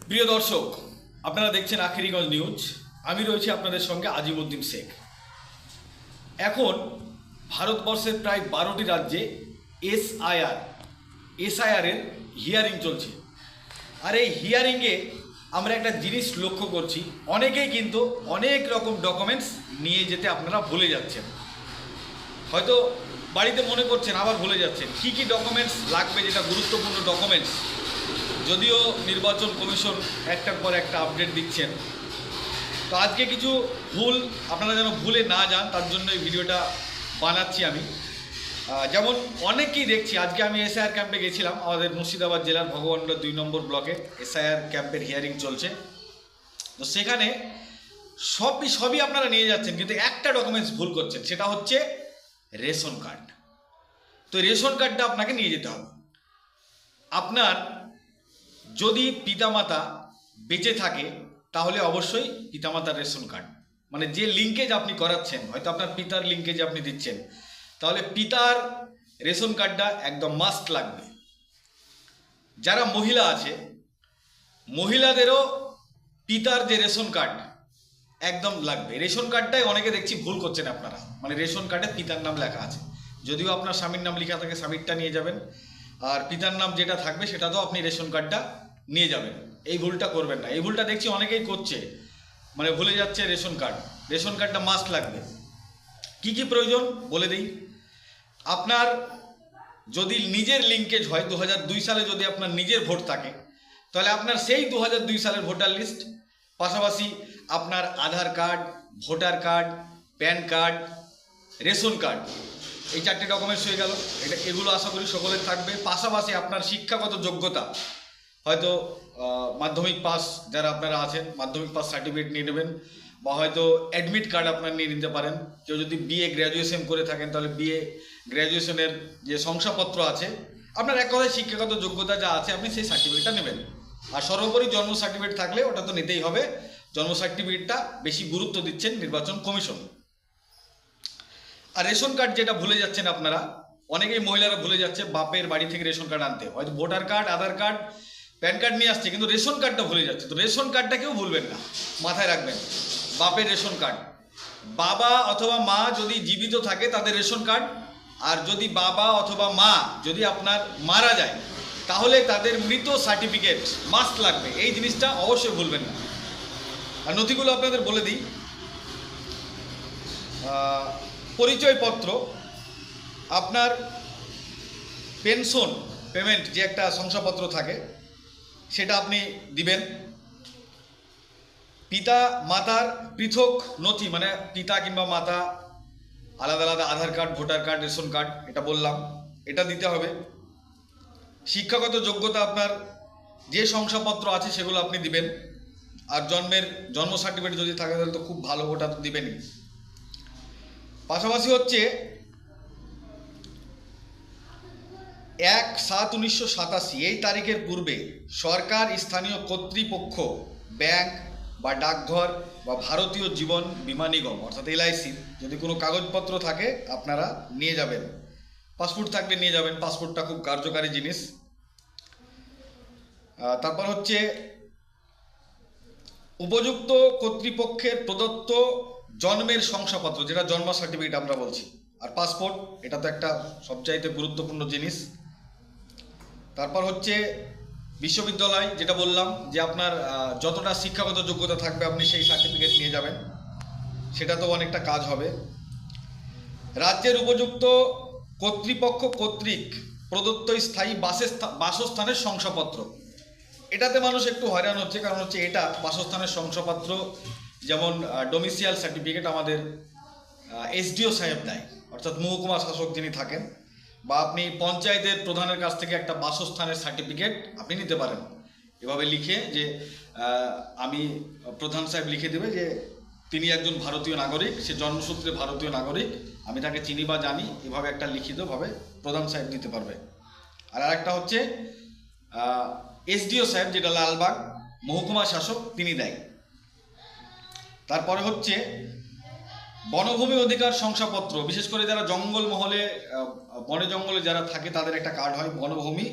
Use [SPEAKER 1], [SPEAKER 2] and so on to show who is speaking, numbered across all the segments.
[SPEAKER 1] প্রিয় দর্শক, আপনারা দেখছেন আখেরিগঞ্জ নিউজ। আমি রয়েছি আপনাদের সঙ্গে আজিমউদ্দিন শেখ। এখন ভারতবর্ষের প্রায় 12টি রাজ্যে এসআইআর-এর হিয়ারিং চলছে। আর এই হিয়ারিংয়ে আমরা একটা জিনিস লক্ষ্য করছি, অনেকেই কিন্তু অনেক রকম ডকুমেন্টস নিয়ে যেতে আপনারা ভুলে যাচ্ছেন। হয়তো বাড়িতে মনে করছেন, আবার ভুলে যাচ্ছেন। কি কি ডকুমেন্টস লাগবে, যেটা গুরুত্বপূর্ণ ডকুমেন্টস, যদিও নির্বাচন কমিশন একটার পর একটা আপডেট দিচ্ছেন। তো আজকে কিছু ভুল আপনারা যেন ভুলে না যান, তার জন্য এই ভিডিওটা বানাচ্ছি আমি। যেমন অনেকেই দেখছি, আজকে আমি এসআইআর ক্যাম্পে গেছিলাম, আমাদের মুর্শিদাবাদ জেলার ভগবানগড় 2 নম্বর ব্লকে এসআইআর ক্যাম্পের হিয়ারিং চলছে। তো সেখানে সবই আপনারা নিয়ে যাচ্ছেন, কিন্তু একটা ডকুমেন্টস ভুল করছেন, সেটা হচ্ছে রেশন কার্ড। তো রেশন কার্ডটা আপনাকে নিয়ে যেতে হবে। আপনার যদি পিতামাতা বেঁচে থাকে তাহলে অবশ্যই পিতামাতার রেশন কার্ড, মানে যে লিঙ্কেজ আপনি করাচ্ছেন, হয়তো আপনার পিতার লিঙ্কেজ আপনি দিচ্ছেন, তাহলে পিতার রেশন কার্ডটা একদম মাস্ট লাগবে। যারা মহিলা আছে, মহিলাদেরও পিতার যে রেশন কার্ড একদম লাগবে। রেশন কার্ডটাই অনেকে দেখছি ভুল করছেন আপনারা, মানে রেশন কার্ডে পিতার নাম লেখা আছে, যদিও আপনার স্বামীর নাম লেখা থাকে, স্বামীরটা নিয়ে যাবেন, আর পিতার নাম যেটা থাকবে সেটা তো আপনি রেশন কার্ডটা নিয়ে যাবেন। এই ভুলটা করবেন না। এই ভুলটা দেখছি অনেকেই করছে, মানে ভুলে যাচ্ছে রেশন কার্ডটা মাস্ট লাগবে। কি কি প্রয়োজন বলে দিই। আপনার যদি নিজের লিঙ্কেজ হয়, 2002 সালে যদি আপনার নিজের ভোট থাকে, তাহলে আপনার সেই 2002 সালের ভোটার লিস্ট, পাশাপাশি আপনার Aadhaar card, voter card, PAN card, ration card, এই 4টে ডকুমেন্টস হয়ে গেল। এগুলো আশা করি সকলের থাকবে। পাশাপাশি আপনার শিক্ষাগত যোগ্যতা, হয়তো মাধ্যমিক পাস যারা আপনারা আছেন, মাধ্যমিক পাস সার্টিফিকেট নিয়ে নেবেন, বা হয়তো অ্যাডমিট কার্ড আপনার নিয়ে নিতে পারেন। কেউ যদি বিএ গ্র্যাজুয়েশন করে থাকেন, তাহলে বিএ গ্র্যাজুয়েশনের যে শংসাপত্র আছে, আপনার এক কথায় শিক্ষাগত যোগ্যতা যা আছে, আপনি সেই সার্টিফিকেটটা নেবেন। আর সর্বোপরি জন্ম সার্টিফিকেট থাকলে ওটা তো নিতেই হবে। জন্ম সার্টিফিকেটটা বেশি গুরুত্ব দিচ্ছেন নির্বাচন কমিশন। আর রেশন কার্ড যেটা ভুলে যাচ্ছেন আপনারা, অনেকেই মহিলারা ভুলে যাচ্ছে বাপের বাড়ি থেকে রেশন কার্ড আনতে। হয়তো voter card, Aadhaar card, PAN card নিয়ে আসছে, কিন্তু রেশন কার্ডটা ভুলে যাচ্ছে। তো রেশন কার্ডটাকেও ভুলবেন না, মাথায় রাখবেন। বাপের রেশন কার্ড, বাবা অথবা মা যদি জীবিত থাকে তাদের রেশন কার্ড, আর যদি বাবা অথবা মা যদি আপনার মারা যায়, তাহলে তাদের মৃত সার্টিফিকেট মাস্ট লাগবে। এই জিনিসটা অবশ্যই ভুলবেন না। আর নথিগুলো আপনাদের বলে দিই। পরিচয়পত্র, আপনার পেনশন পেমেন্ট যে একটা শংসাপত্র থাকে, সেটা আপনি দিবেন। পিতা মাতার পৃথক নথি, মানে পিতা কিংবা মাতা আলাদা আলাদা Aadhaar card, voter card, ration card, এটা বললাম, এটা দিতে হবে। শিক্ষাগত যোগ্যতা, আপনার যে শংসাপত্র আছে সেগুলো আপনি দিবেন। আর জন্ম সার্টিফিকেট যদি থাকে তাহলে তো খুব ভালো, ওটা তো দিবেনই। পাশাপাশি হচ্ছে 1/7/1987 এই তারিখের পূর্বে সরকার, স্থানীয় কর্তৃপক্ষ, ব্যাংক বা ডাকঘর বা ভারতীয় জীবন বীমা নিগম অর্থাৎ এলআইসি যদি কোনো কাগজপত্র থাকে আপনারা নিয়ে যাবেন। পাসপোর্ট থাকলে নিয়ে যাবেন, পাসপোর্টটা খুব কার্যকারী জিনিস। তারপর হচ্ছে উপযুক্ত কর্তৃপক্ষের প্রদত্ত জন্মের শংসাপত্র, যেটা জন্ম সার্টিফিকেট আমরা বলছি, আর পাসপোর্ট, এটা তো একটা সবচাইতে গুরুত্বপূর্ণ জিনিস। তারপর হচ্ছে বিশ্ববিদ্যালয়, যেটা বললাম যে আপনার যতটা শিক্ষাগত যোগ্যতা থাকবে আপনি সেই সার্টিফিকেট নিয়ে যাবেন, সেটা তো অনেকটা কাজ হবে। রাজ্যের উপযুক্ত কর্তৃপক্ষ কর্তৃক প্রদত্ত স্থায়ী বাসস্থানের শংসাপত্র, এটাতে মানুষ একটু হয়রান হচ্ছে, কারণ হচ্ছে এটা বাসস্থানের শংসাপত্র, যেমন ডোমিসিয়াল সার্টিফিকেট আমাদের এসডিও সাহেব দেয়, অর্থাৎ মহকুমা শাসক যিনি থাকেন, বা আপনি পঞ্চায়েতের প্রধানের কাছ থেকে একটা বাসস্থানের সার্টিফিকেট আপনি নিতে পারেন। এভাবে লিখে যে আমি প্রধান সাহেব লিখে দেবে যে তিনি একজন ভারতীয় নাগরিক, সে জন্মসূত্রে ভারতীয় নাগরিক, আমি তাকে চিনি বা জানি, এভাবে একটা লিখিতভাবে প্রধান সাহেব দিতে পারবে। আর আরেকটা হচ্ছে এসডিও সাহেব, যেটা লালবাগ মহকুমা শাসক, তিনি দেয়। তারপরে হচ্ছে বনভূমি অধিকার শংসাপত্র, বিশেষ করে যারা জঙ্গলমহলে, বনে জঙ্গলে যারা থাকে, তাদের একটা কার্ড হয় বনভূমি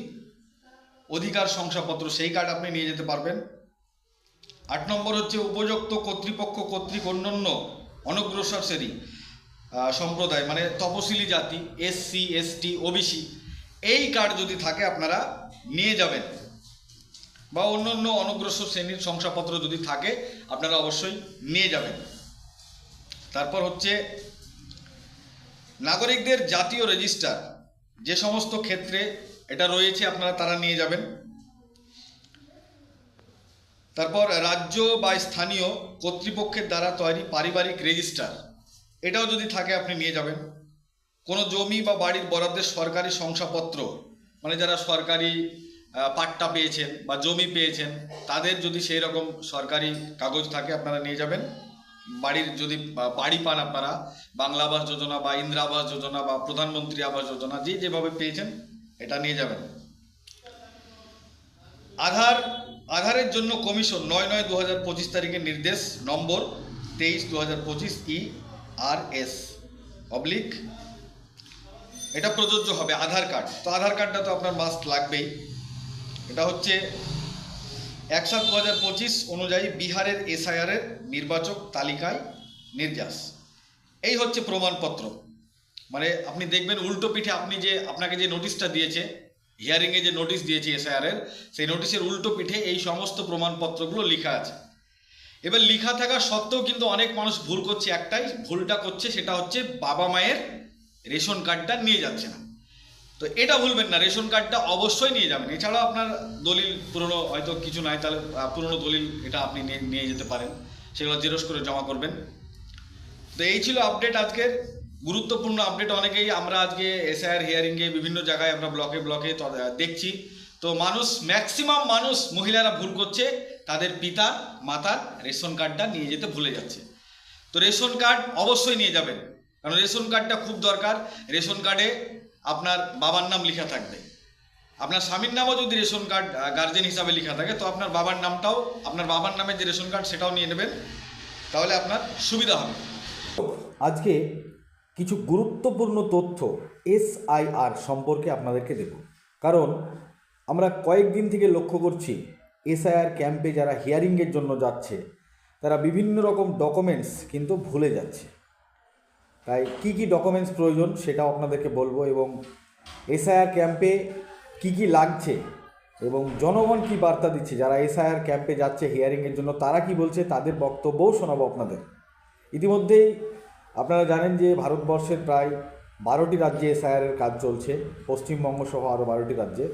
[SPEAKER 1] অধিকার শংসাপত্র, সেই কার্ড আপনি নিয়ে যেতে পারবেন। 8 নম্বর হচ্ছে উপযুক্ত কর্তৃপক্ষ কর্তৃক অন্যান্য অনগ্রসর শ্রেণী সম্প্রদায় মানে তপশিলি জাতি, SC ST OBC এই কার্ড যদি থাকে আপনারা নিয়ে যাবেন, বা অন্যান্য অনগ্রসর শ্রেণীর শংসাপত্র যদি থাকে আপনারা অবশ্যই নিয়ে যাবেন। তারপর হচ্ছে নাগরিকদের জাতীয় রেজিস্টার, যে সমস্ত ক্ষেত্রে এটা রয়েছে আপনারা তারা নিয়ে যাবেন। তারপর রাজ্য বা স্থানীয় কর্তৃপক্ষের দ্বারা তৈরি পারিবারিক রেজিস্টার, এটাও যদি থাকে আপনি নিয়ে যাবেন। কোনো জমি বা বাড়ির বরাদ্দের সরকারি শংসাপত্র, মানে যারা সরকারি পাট্টা পেয়েছেন বা জমি পেয়েছেন তাদের যদি সেই রকম সরকারি কাগজ থাকে আপনারা নিয়ে যাবেন। বাড়ির যদি বাড়ি পান আপনারা, বাংলা আবাস যোজনা বা ইন্দিরা আবাস যোজনা বা প্রধানমন্ত্রী আবাস যোজনা যে যেভাবে পেয়েছেন এটা নিয়ে যাবেন। আধারের জন্য কমিশন 9/9/2025 তারিখের নির্দেশ নম্বর 23/2025 ERS অবলিক এটা প্রযোজ্য হবে আধার কার্ড। তো আধার কার্ডটা তো আপনার মাস্ট লাগবেই। এটা হচ্ছে 1/7/2025 অনুযায়ী বিহারের SIR এর নির্বাচক তালিকায় নির্যাস। এই হচ্ছে প্রমাণপত্র। মানে আপনি দেখবেন উল্টো পিঠে আপনাকে যে নোটিশটা দিয়েছে, হিয়ারিংয়ে যে নোটিশ দিয়েছে SIR এর, সেই নোটিশের উল্টো পিঠে এই সমস্ত প্রমাণপত্রগুলো লেখা আছে। এবার লেখা থাকা সত্ত্বেও কিন্তু অনেক মানুষ ভুল করছে, ভুলটা করছে সেটা হচ্ছে বাবা মায়ের রেশন কার্ডটা নিয়ে যাচ্ছে না। তো এটা ভুলবেন না, রেশন কার্ডটা অবশ্যই নিয়ে যাবেন। এছাড়াও আপনার দলিল পুরনো হয়তো কিছু নাই, তাহলে পুরনো দলিল এটা আপনি নিয়ে যেতে পারেন, সেগুলো জেরক্স করে জমা করবেন। তো এই ছিল আপডেট আজকের, গুরুত্বপূর্ণ আপডেট। অনেকেই আমরা আজকে SIR হিয়ারিংয়ে বিভিন্ন জায়গায় আমরা ব্লকে দেখছি, তো ম্যাক্সিমাম মানুষ মহিলারা ভুল করছে, তাদের পিতা মাতার রেশন কার্ডটা নিয়ে যেতে ভুলে যাচ্ছে। তো রেশন কার্ড অবশ্যই নিয়ে যাবেন, কারণ রেশন কার্ডটা খুব দরকার। রেশন কার্ডে আপনার বাবার নাম লেখা থাকবে, আপনার স্বামীর নামও যদি রেশন কার্ড গার্জেন হিসাবে লেখা থাকে তো আপনার বাবার নামটাও, আপনার বাবার নামের যে রেশন কার্ড সেটাও নিয়ে নেবেন, তাহলে আপনার সুবিধা হবে।
[SPEAKER 2] আজকে কিছু গুরুত্বপূর্ণ তথ্য SIR সম্পর্কে আপনাদেরকে দেব, কারণ আমরা কয়েকদিন থেকে লক্ষ্য করছি SIR ক্যাম্পে যারা হিয়ারিংয়ের জন্য যাচ্ছে তারা বিভিন্ন রকম ডকুমেন্টস কিন্তু ভুলে যাচ্ছে। তাই কি কি ডকুমেন্টস প্রয়োজন সেটাও আপনাদেরকে বলবো, এবং SIR ক্যাম্পে কি কি লাগছে এবং জনগণ কি বার্তা দিচ্ছে, যারা SIR ক্যাম্পে যাচ্ছে হিয়ারিংয়ের জন্য তারা কি বলছে তাদের বক্তব্যও শোনাবো আপনাদের। ইতিমধ্যেই আপনারা জানেন যে ভারতবর্ষের প্রায় 12টি রাজ্যে SIR এর কাজ চলছে, পশ্চিমবঙ্গ সহ আরও 12টি রাজ্যে,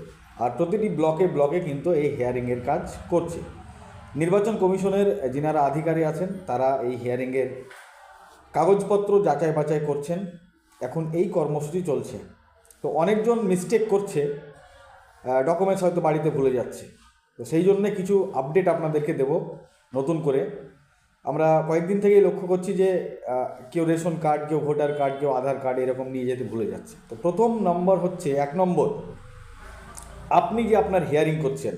[SPEAKER 2] আর প্রতিটি ব্লকে কিন্তু এই হিয়ারিংয়ের কাজ করছে। নির্বাচন কমিশনের যিনারা আধিকারিক আছেন তারা এই হিয়ারিংয়ের কাগজপত্র যাচাই বাছাই করছেন। এখন এই কর্মসূচি চলছে, তো অনেকজন মিস্টেক করছে, ডকুমেন্টস হয়তো বাড়িতে ভুলে যাচ্ছে। তো সেই জন্যে কিছু আপডেট আপনাদেরকে দেব নতুন করে। আমরা কয়েকদিন থেকেই লক্ষ্য করছি যে কেউ রেশন কার্ড, কেউ ভোটার কার্ড, কেউ আধার কার্ড এরকম নিয়ে যেতে ভুলে যাচ্ছে। তো প্রথম নম্বর হচ্ছে 1 নম্বর, আপনি যে আপনার হিয়ারিং করছেন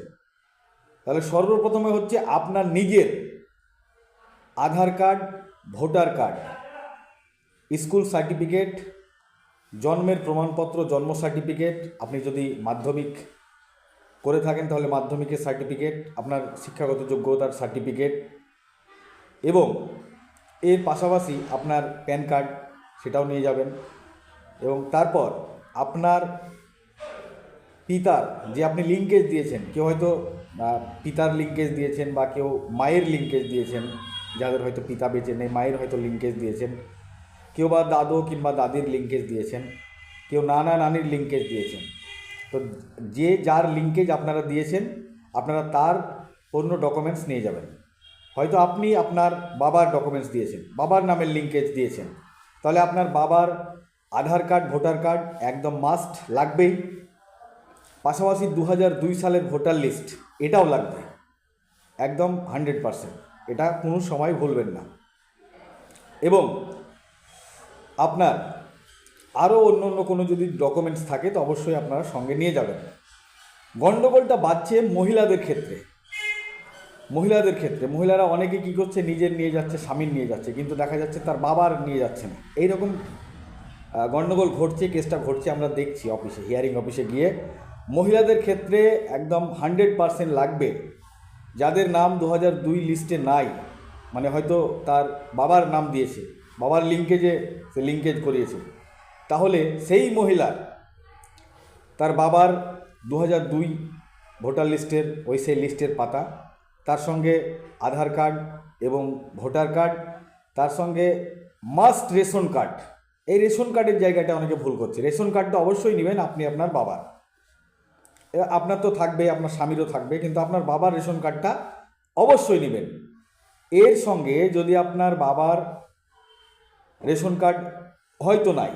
[SPEAKER 2] তাহলে সর্বপ্রথমে হচ্ছে আপনার নিজের Aadhaar card, voter card, school certificate, জন্মের প্রমাণপত্র, জন্ম সার্টিফিকেট, আপনি যদি মাধ্যমিক করে থাকেন তাহলে মাধ্যমিকের সার্টিফিকেট, আপনার শিক্ষাগত যোগ্যতার সার্টিফিকেট, এবং এর পাশাপাশি আপনার প্যান কার্ড সেটাও নিয়ে যাবেন। এবং তারপর আপনার পিতার যে আপনি লিঙ্কেজ দিয়েছেন, কেউ হয়তো পিতার লিঙ্কেজ দিয়েছেন বা কেউ মায়ের লিঙ্কেজ দিয়েছেন, যাদের হয়তো পিতা বেঁচে নেই মায়ের হয়তো লিঙ্কেজ দিয়েছেন, কেউ বা দাদু কিংবা দাদির লিঙ্কেজ দিয়েছেন, কেউ নানা নানির লিঙ্কেজ দিয়েছেন। তো যে যার লিঙ্কেজ আপনারা দিয়েছেন আপনারা তার অন্য ডকুমেন্টস নিয়ে যাবেন। হয়তো আপনি আপনার বাবার ডকুমেন্টস দিয়েছেন, বাবার নামের লিঙ্কেজ দিয়েছেন, তাহলে আপনার বাবার আধার কার্ড, ভোটার কার্ড একদম মাস্ট লাগবেই। পাশাপাশি 2002 সালের ভোটার লিস্ট এটাও লাগবে, একদম 100%, এটা কোনো সময় ভুলবেন না। এবং আপনার আরও অন্য কোনো যদি ডকুমেন্টস থাকে তো অবশ্যই আপনারা সঙ্গে নিয়ে যাবেন। গণ্ডগোলটা বাড়ছে মহিলাদের ক্ষেত্রে। মহিলারা অনেকে কী করছে, নিজের নিয়ে যাচ্ছে, স্বামীর নিয়ে যাচ্ছে, কিন্তু দেখা যাচ্ছে তার বাবার নিয়ে যাচ্ছে না। এইরকম গণ্ডগোল ঘটছে, কেসটা ঘটছে, আমরা দেখছি হিয়ারিং অফিসে গিয়ে। মহিলাদের ক্ষেত্রে একদম 100% লাগবে যাদের নাম 2002 লিস্টে নাই, মানে হয়তো তার বাবার নাম দিয়েছে, বাবার লিঙ্কেজে সে লিঙ্কেজ করিয়েছে, তাহলে সেই মহিলার তার বাবার 2002 ভোটার লিস্টের সেই লিস্টের পাতা, তার সঙ্গে আধার কার্ড এবং ভোটার কার্ড, তার সঙ্গে মাস্ট রেশন কার্ড। এই রেশন কার্ডের জায়গাটা অনেকে ভুল করছে। রেশন কার্ডটা অবশ্যই নেবেন আপনি আপনার বাবার, আপনার তো থাকবে, আপনার স্বামীরও থাকবে, কিন্তু আপনার বাবার রেশন কার্ডটা অবশ্যই নেবেন। এর সঙ্গে যদি আপনার বাবার রেশন কার্ড হয়তো নাই,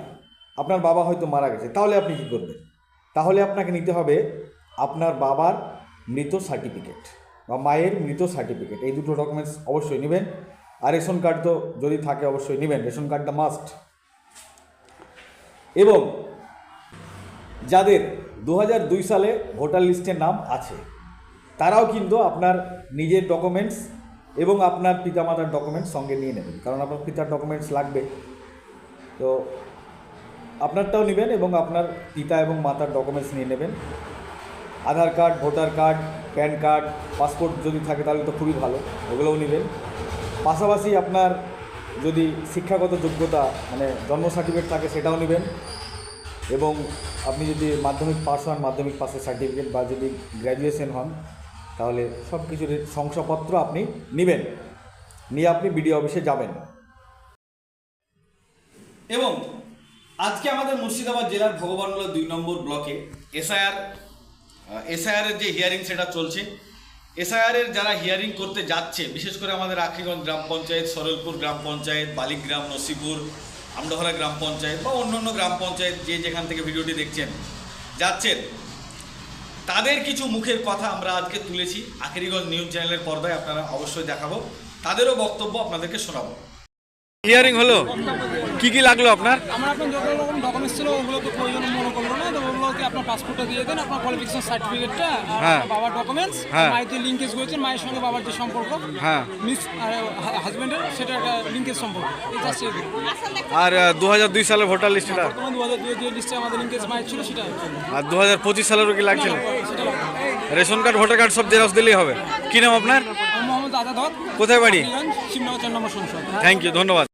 [SPEAKER 2] আপনার বাবা হয়তো মারা গেছে, তাহলে আপনি কী করবেন? তাহলে আপনাকে নিতে হবে আপনার বাবার মৃত সার্টিফিকেট বা মায়ের মৃত সার্টিফিকেট। এই দুটো ডকুমেন্টস অবশ্যই নেবেন। আর রেশন কার্ড তো যদি থাকে অবশ্যই নেবেন, রেশন কার্ডটা মাস্ট। এবং যাদের 2002 সালে ভোটার লিস্টের নাম আছে, তারাও কিন্তু আপনার নিজের ডকুমেন্টস এবং আপনার পিতামাতার ডকুমেন্টস সঙ্গে নিয়ে নেবেন, কারণ আপনার পিতার ডকুমেন্টস লাগবে। তো আপনারটাও নেবেন এবং আপনার পিতা এবং মাতার ডকুমেন্টস নিয়ে নেবেন। Aadhaar card, voter card, PAN card, passport যদি থাকে তাহলে তো খুবই ভালো, ওগুলোও নেবেন। পাশাপাশি আপনার যদি শিক্ষাগত যোগ্যতা মানে জন্ম সার্টিফিকেট থাকে সেটাও নেবেন। এবং আপনি যদি মাধ্যমিক পাস হন, মাধ্যমিক পাসের সার্টিফিকেট, বা যদি গ্র্যাজুয়েশন হন, তাহলে সব কিছুর শংসাপত্র আপনি নেবেন, নিয়ে আপনি বিডিও অফিসে যাবেন।
[SPEAKER 1] এবং আজকে আমাদের মুর্শিদাবাদ জেলার ভগবানগোলা 2 নম্বর ব্লকে এসআইআরের যে হিয়ারিং সেটা চলছে। এসআইআরের যারা হিয়ারিং করতে যাচ্ছে, বিশেষ করে আমাদের আখরিগঞ্জ গ্রাম পঞ্চায়েত, সরলপুর গ্রাম পঞ্চায়েত, বালিগ্রাম, নসিপুর, আমডাহরা গ্রাম পঞ্চায়েত বা অন্যান্য গ্রাম পঞ্চায়েত যে যেখান থেকে ভিডিওটি দেখছেন যাচ্ছেন, তাদের কিছু মুখের কথা আমরা আজকে তুলেছি আখরিগঞ্জ নিউজ চ্যানেলের পর্দায়, আপনারা অবশ্যই দেখাবো, তাদেরও বক্তব্য আপনাদেরকে শোনাবো। হিয়ারিং হলো, কি কি লাগলো আপনার?
[SPEAKER 3] আমার আপনার যত রকম ডকুমেন্টস ছিল ওগুলো তো প্রয়োজন মনে করলো না, তো ওগুলোকে আপনার পাসপোর্টটা দিয়ে দেন, আপনার কোয়ালিফিকেশন সার্টিফিকেটটা আর আপনার বাবার ডকুমেন্টস, মায়ের যে লিঙ্কেজ করেছেন, মায়ের সঙ্গে বাবার যে সম্পর্ক, মিস আর হাজবেন্ডের, সেটা একটা লিঙ্কেজ সম্পর্ক, এই জাস্ট এই দুটো।
[SPEAKER 1] আর 2002 সালের ভোটার লিস্টটা,
[SPEAKER 3] বর্তমানে 2002 যে লিস্টে আমাদের লিঙ্কেজ মায়ের ছিল সেটা,
[SPEAKER 1] আর 2025 সালেরও কি লাগছিল?
[SPEAKER 3] সেটা
[SPEAKER 1] রেশন কার্ড, ভোটার কার্ড সব জেরক্স দিলেই হবে। কি নাম আপনার?
[SPEAKER 3] মোহাম্মদ আজাদ,
[SPEAKER 1] কোথায় বাড়ি?
[SPEAKER 3] শিবনগর 4 নম্বর সংসদ।
[SPEAKER 1] থ্যাংক ইউ, ধন্যবাদ।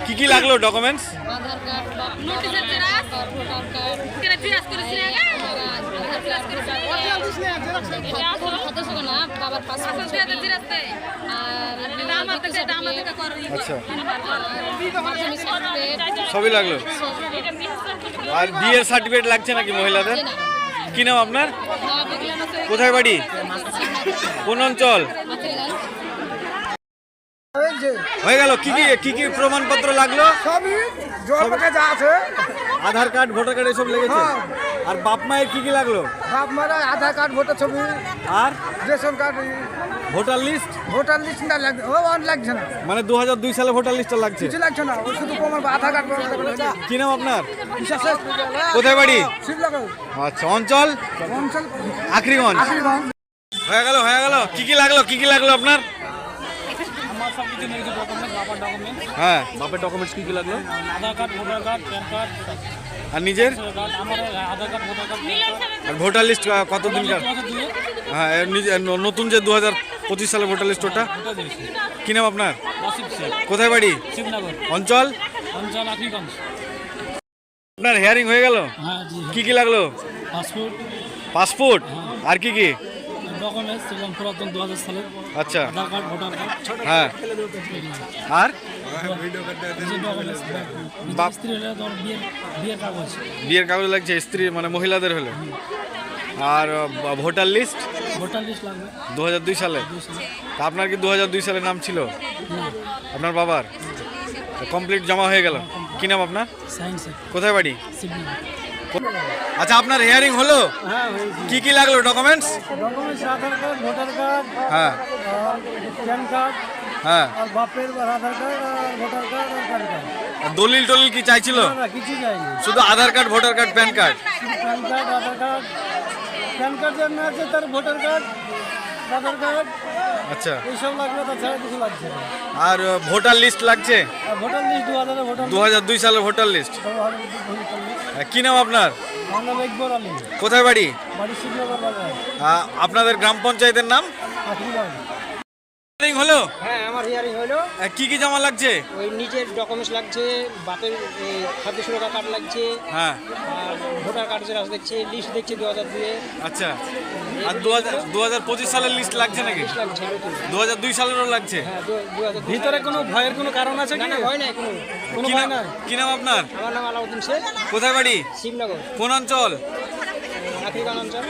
[SPEAKER 1] কি কি লাগলো ডকুমেন্টস?
[SPEAKER 4] আধার কার্ড, নোটিশের জেরক্স, ভোটার কার্ড, জেরক্স করেছি না, আধার কার্ড সদস্য না, বাবার পাসপোর্ট জেরক্স দেয়, আর আমাদের করো,
[SPEAKER 1] আচ্ছা,
[SPEAKER 4] মাধ্যমিক সার্টিফিকেট
[SPEAKER 1] সবই লাগলো। আর বিয়ের সার্টিফিকেট লাগছে নাকি মহিলাদের? কি নাম আপনার? কোথায় বাড়ি? কোন অঞ্চল? হয়ে গেল। কি কি প্রমাণপত্র লাগলো?
[SPEAKER 5] সবই জন্মকে যা আছে,
[SPEAKER 1] আধার কার্ড, ভোটার কার্ড এসব লেগেছে। আর বাপ মায়ের কি কি লাগলো?
[SPEAKER 5] বাপ মারা আধার কার্ড, ভোটার ছবি,
[SPEAKER 1] আর
[SPEAKER 5] ration card,
[SPEAKER 1] voter list.
[SPEAKER 5] Voter list না লাগবে, ও লাগছে না,
[SPEAKER 1] মানে 2002 সালে ভোটার লিস্টটা লাগছে।
[SPEAKER 5] কিছু লাগছে না, ও শুধু প্রমাণ আধার কার্ড।
[SPEAKER 1] কি নাম আপনার? কোথায় বাড়ি?
[SPEAKER 5] শিবনগর
[SPEAKER 1] আচ্ছা, অঞ্চল?
[SPEAKER 5] অঞ্চল
[SPEAKER 1] আখরিগঞ্জ। হয়ে গেল। কি কি লাগলো আপনার?
[SPEAKER 3] আমার সব কিছু নিয়ে ডকুমেন্টস, বাবার ডকুমেন্টস,
[SPEAKER 1] হ্যাঁ, বাপের ডকুমেন্টস কি কি লাগলো?
[SPEAKER 3] Aadhaar card, voter card, PAN card,
[SPEAKER 1] আর নিজের?
[SPEAKER 3] আমার আধার কার্ড, ভোটার কার্ড,
[SPEAKER 1] আর ভোটার লিস্ট কতদিনকার? হ্যাঁ, নতুন যে 2025 সালে ভোটার লিস্ট, ওটা কি নাম আপনার? কোথায় বাড়ি?
[SPEAKER 3] শিবনগর
[SPEAKER 1] অঞ্চল?
[SPEAKER 3] অঞ্চল আখরিগঞ্জ।
[SPEAKER 1] আপনার হিয়ারিং হয়ে গেল?
[SPEAKER 3] হ্যাঁ জি।
[SPEAKER 1] কি কি লাগলো? পাসপোর্ট আর কি কি
[SPEAKER 3] ডকুমেন্টস ছিলাম পুরাতন 2000 সালের,
[SPEAKER 1] আচ্ছা,
[SPEAKER 3] আধার কার্ড, ভোটার কার্ড,
[SPEAKER 1] হ্যাঁ। আর বাপ-
[SPEAKER 3] স্ত্রী হলে তোমার বিয়ের কাগজ,
[SPEAKER 1] বিয়ের কাগজ লাগছে, স্ত্রী মানে মহিলাদের হলে। আর ভোটার লিস্ট
[SPEAKER 3] ভোটার লিস্ট লাগবে
[SPEAKER 1] 2002 সালে। তা আপনার কি 2002 সালে নাম ছিল?
[SPEAKER 3] না,
[SPEAKER 1] আপনার বাবার কমপ্লিট জমা হয়ে গেল। কি নাম আপনার?
[SPEAKER 3] সায়েন্সের
[SPEAKER 1] কোথায় বাড়ি?
[SPEAKER 3] শিবনগর।
[SPEAKER 1] আচ্ছা, আপনার হিয়ারিং হলো?
[SPEAKER 3] হ্যাঁ,
[SPEAKER 1] কি কি লাগলো documents?
[SPEAKER 5] Documents Aadhaar card, voter card,
[SPEAKER 1] হ্যাঁ,
[SPEAKER 5] আর প্যান কার্ড,
[SPEAKER 1] হ্যাঁ।
[SPEAKER 5] আর বাপের আধার কার্ড, আর ভোটার কার্ড, আর প্যান কার্ড।
[SPEAKER 1] আর দলিল টলিল কি চাইছিল?
[SPEAKER 5] না, কিছু যায়নি,
[SPEAKER 1] শুধু Aadhaar card, voter card, PAN card.
[SPEAKER 5] শুধু PAN card, Aadhaar card, PAN card যেন আছে তার ভোটার কার্ড, আধার কার্ড,
[SPEAKER 1] আচ্ছা,
[SPEAKER 5] এইসব লাগবে, তাছাড়া কিছু লাগছে না।
[SPEAKER 1] আর ভোটার লিস্ট লাগছে?
[SPEAKER 5] আর ভোটার লিস্ট 2000 ভোটার
[SPEAKER 1] 2002 সালের ভোটার লিস্ট।
[SPEAKER 5] লিস্ট।
[SPEAKER 1] কি নাম আপনার?
[SPEAKER 5] আমার নাম একবর আলী,
[SPEAKER 1] কোথায় বাড়ি?
[SPEAKER 5] বাড়ি শিবনগর বাজার,
[SPEAKER 1] আপনাদের গ্রাম পঞ্চায়েতের নাম?
[SPEAKER 5] আশীর্বাদ।
[SPEAKER 1] হিয়ারিং হলো?
[SPEAKER 3] হ্যাঁ, আমার হিয়ারিং হলো।
[SPEAKER 1] কি কি জমা লাগছে?
[SPEAKER 3] ওই নিজের ডকুমেন্টস লাগছে, বাপের খাদ্য সুরক্ষা কার্ড লাগছে,
[SPEAKER 1] হ্যাঁ,
[SPEAKER 3] আর ভোটার কার্ড জেরক্স দেখছে, লিস্ট দেখছে 2002
[SPEAKER 1] আচ্ছা। আর 2025 সালের লিস্ট লাগছে নাকি?
[SPEAKER 3] লাগছে।
[SPEAKER 1] 2002 সালেরও লাগছে?
[SPEAKER 3] হ্যাঁ, 2002
[SPEAKER 5] ভিতরে কোনো ভয়ের কোনো কারণ আছে
[SPEAKER 3] না
[SPEAKER 5] কি?
[SPEAKER 3] না, ভয় নাই কোনো।
[SPEAKER 5] কোনো
[SPEAKER 1] কি
[SPEAKER 5] ভয়
[SPEAKER 1] নাম-
[SPEAKER 5] নাই।
[SPEAKER 1] কি নাম আপনার?
[SPEAKER 3] আমার নাম আলাউদ্দিন শেখ,
[SPEAKER 1] কোথায় বাড়ি?
[SPEAKER 3] শিবনগর,
[SPEAKER 1] কোন অঞ্চল?
[SPEAKER 3] আখরিবান অঞ্চল।